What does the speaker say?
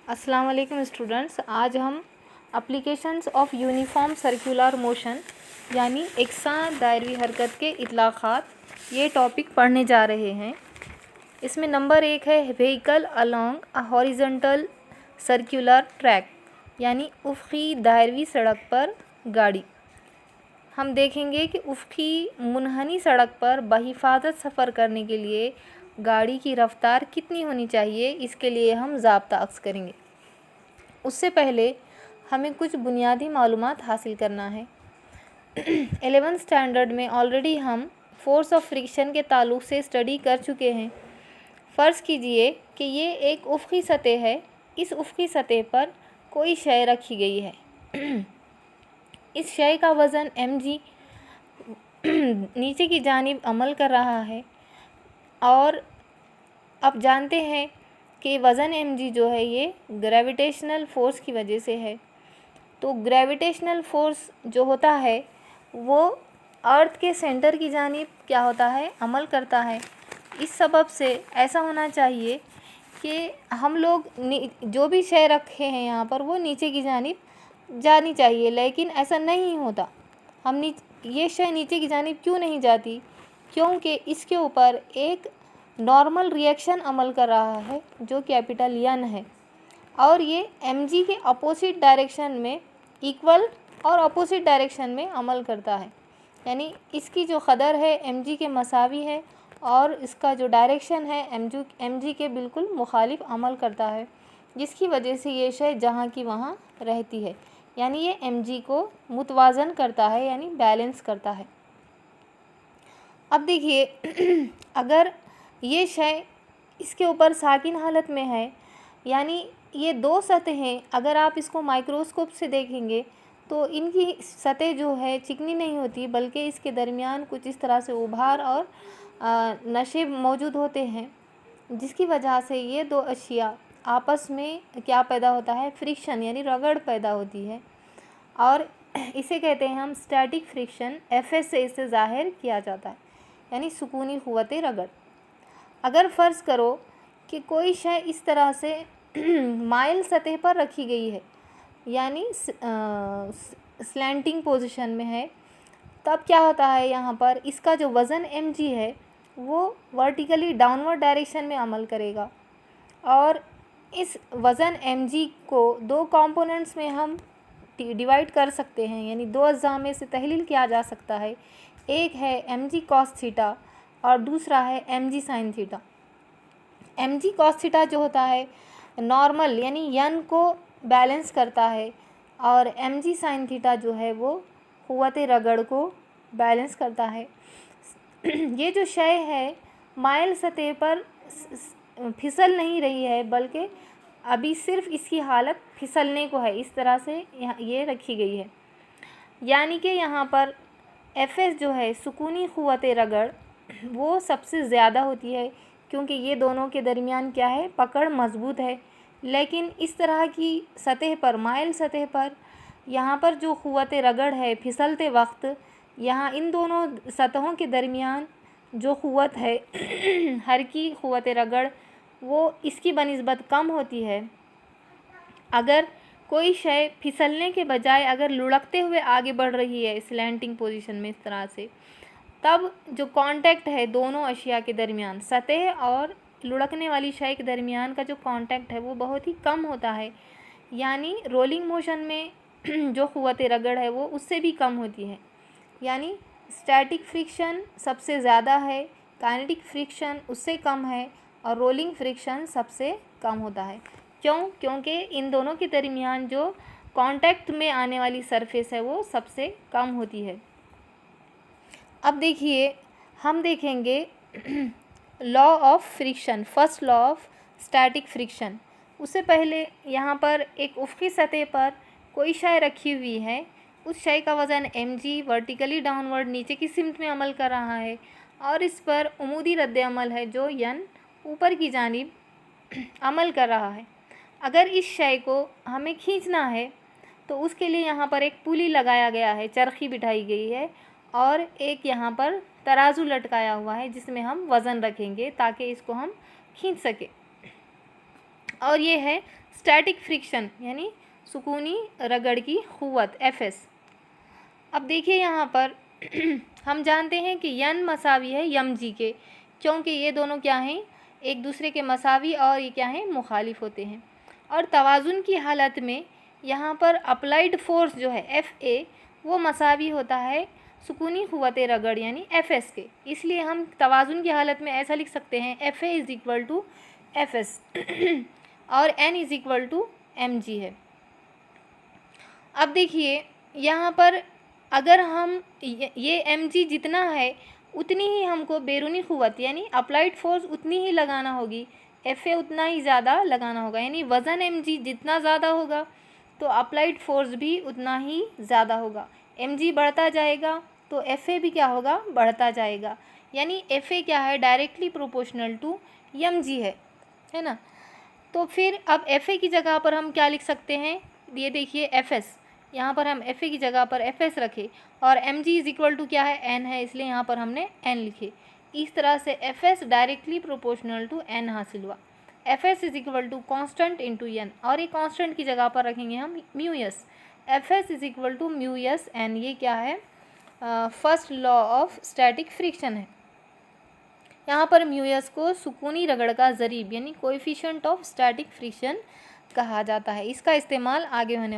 अस्सलाम वालेकुम स्टूडेंट्स। आज हम applications of uniform circular motion यानी एकसां दायरवी हरकत के इतलाक़ात ये टॉपिक पढ़ने जा रहे हैं। इसमें नंबर 1 है vehicle along a horizontal circular track यानी उफ़क़ी दायरवी सड़क पर गाड़ी। हम देखेंगे कि उफ़क़ी मुनहनी सड़क पर बहिफ़ाज़त सफ़र करने के लिए गाड़ी की रफ़्तार कितनी होनी चाहिए, इसके लिए हम ज़ाब्ता अक्स करेंगे। उससे पहले हमें कुछ बुनियादी मालूमात हासिल करना है। 11th स्टैंडर्ड में ऑलरेडी हम फोर्स ऑफ फ्रिक्शन के ताल्लुक़ से स्टडी कर चुके हैं। फ़र्ज़ कीजिए कि ये एक उफ़क़ी सतह है। इस उफ़क़ी सतह पर कोई शय रखी गई है। इस शय का वज़न mg नीचे की जानिब अमल कर रहा है और अब जानते हैं कि वज़न mg जो है ये ग्रेविटेशनल फ़ोर्स की वजह से है। तो ग्रेविटेशनल फ़ोर्स जो होता है वो अर्थ के सेंटर की जानिब क्या होता है, अमल करता है। इस सबब से ऐसा होना चाहिए कि हम लोग जो भी शय रखे हैं यहाँ पर वो नीचे की जानिब जानी चाहिए, लेकिन ऐसा नहीं होता। ये शय नीचे की जानिब क्यों नहीं जाती? क्योंकि इसके ऊपर एक नॉर्मल रिएक्शन अमल कर रहा है जो कैपिटल N है और ये mg के अपोजिट डायरेक्शन में इक्वल और अपोजिट डायरेक्शन में अमल करता है। यानी इसकी जो क़दर है mg के मसावी है और इसका जो डायरेक्शन है mg के बिल्कुल मुखालिफ अमल करता है, जिसकी वजह से ये शय जहाँ की वहाँ रहती है। यानी ये mg को मुतवाज़न करता है, यानी बैलेंस करता है। अब देखिए अगर ये शय इसके ऊपर साकिन हालत में है, यानी ये दो सतहें अगर आप इसको माइक्रोस्कोप से देखेंगे तो इनकी सतह जो है चिकनी नहीं होती, बल्कि इसके दरमियान कुछ इस तरह से उभार और नशे मौजूद होते हैं, जिसकी वजह से ये दो अशिया आपस में क्या पैदा होता है, फ्रिक्शन यानी रगड़ पैदा होती है और इसे कहते हैं हम स्टैटिक फ्रिक्शन। Fs से इसे ज़ाहिर किया जाता है, यानी सुकूनी क़ुव्वत रगड़। अगर फ़र्ज़ करो कि कोई शय इस तरह से माइल सतह पर रखी गई है, यानी स्लैंटिंग पोजीशन में है, तब क्या होता है, यहाँ पर इसका जो वज़न mg है वो वर्टिकली डाउनवर्ड डायरेक्शन में अमल करेगा और इस वज़न mg को दो कंपोनेंट्स में हम डिवाइड कर सकते हैं, यानी दो अज़्ज़ा में से तहलील किया जा सकता है। एक है mg cos थीटा और दूसरा है mg sin theta. mg cos theta जो होता है नॉर्मल यानी n को बैलेंस करता है और mg sin थीटा जो है वो क़ुव्वत रगड़ को बैलेंस करता है। ये जो शय है माइल सतह पर फिसल नहीं रही है, बल्कि अभी सिर्फ इसकी हालत फिसलने को है, इस तरह से ये रखी गई है। यानी कि यहाँ पर Fs जो है सुकूनी क़ुव्वत रगड़ वो सबसे ज़्यादा होती है, क्योंकि ये दोनों के दरमियान क्या है, पकड़ मज़बूत है। लेकिन इस तरह की सतह पर, माइल सतह पर, यहाँ पर जो क़ुव्वत रगड़ है फिसलते वक्त, यहाँ इन दोनों सतहों के दरमियान जो क़ुव्वत है हर की क़ुव्वत रगड़ वो इसकी बनिस्बत कम होती है। अगर कोई शय फिसलने के बजाय अगर लुढ़कते हुए आगे बढ़ रही है स्लैंटिंग पोजीशन में इस तरह से, तब जो कांटेक्ट है दोनों अशिया के दरमियान, सतह और लुढ़कने वाली शय के दरमियान का जो कांटेक्ट है वो बहुत ही कम होता है। यानी रोलिंग मोशन में जो क़ुव्वत रगड़ है वो उससे भी कम होती है। यानी स्टैटिक फ्रिक्शन सबसे ज़्यादा है, काइनेटिक फ्रिक्शन उससे कम है और रोलिंग फ्रिक्शन सबसे कम होता है। क्यों? क्योंकि इन दोनों के दरमियान जो कांटेक्ट में आने वाली सरफेस है वो सबसे कम होती है। अब देखिए हम देखेंगे law of friction, first law of static friction. उससे पहले यहाँ पर एक उफ़क़ी सतह पर कोई शय रखी हुई है, उस शय का वज़न mg वर्टिकली डाउनवर्ड नीचे की सिमत में अमल कर रहा है और इस पर उमूदी रद्द अमल है जो n ऊपर की जानिब अमल कर रहा है। अगर इस शय को हमें खींचना है तो उसके लिए यहाँ पर एक पुली लगाया गया है, चरखी बिठाई गई है और एक यहाँ पर तराजू लटकाया हुआ है जिसमें हम वज़न रखेंगे ताकि इसको हम खींच सकें। और ये है स्टैटिक फ्रिक्शन यानी सुकूनी रगड़ की क़ुव्वत Fs। अब देखिए यहाँ पर हम जानते हैं कि n मसावी है mg के, क्योंकि ये दोनों क्या हैं, एक दूसरे के मसावी और ये क्या हैं, मुखालिफ होते हैं। और तवाज़ुन की हालत में यहाँ पर अप्लाइड फोर्स जो है Fa वो मसावी होता है सुकूनी क़ुव्वत रगड़ यानी Fs के। इसलिए हम तवाज़ुन की हालत में ऐसा लिख सकते हैं Fa is equal to Fs और n is equal to mg है। अब देखिए यहाँ पर अगर हम ये mg जितना है उतनी ही हमको बैरूनी क़ुव्वत यानी अप्लाइड फोर्स उतनी ही लगाना होगी, Fa उतना ही ज़्यादा लगाना होगा। यानी वज़न mg जितना ज़्यादा होगा तो अप्लाइड फोर्स भी उतना ही ज़्यादा होगा। mg बढ़ता जाएगा तो Fa भी क्या होगा, बढ़ता जाएगा। यानी Fa क्या है, डायरेक्टली प्रोपोर्शनल टू mg है ना। तो फिर अब Fa की जगह पर हम क्या लिख सकते हैं, ये देखिए Fs, यहाँ पर हम Fa की जगह पर Fs रखे और mg इज़ इक्वल टू क्या है, n है, इसलिए यहाँ पर हमने n लिखे। इस तरह से Fs directly proportional to n हासिल हुआ। Fs is equal to constant into n, और ये कॉन्स्टेंट की जगह पर रखेंगे हम μs। Fs is equal to μs n, ये क्या है, first law of static friction है। यहाँ पर μs को सुकूनी रगड़ का ज़रीब यानी कोएफिशिएंट ऑफ स्टैटिक फ्रिक्शन कहा जाता है। इसका इस्तेमाल आगे होने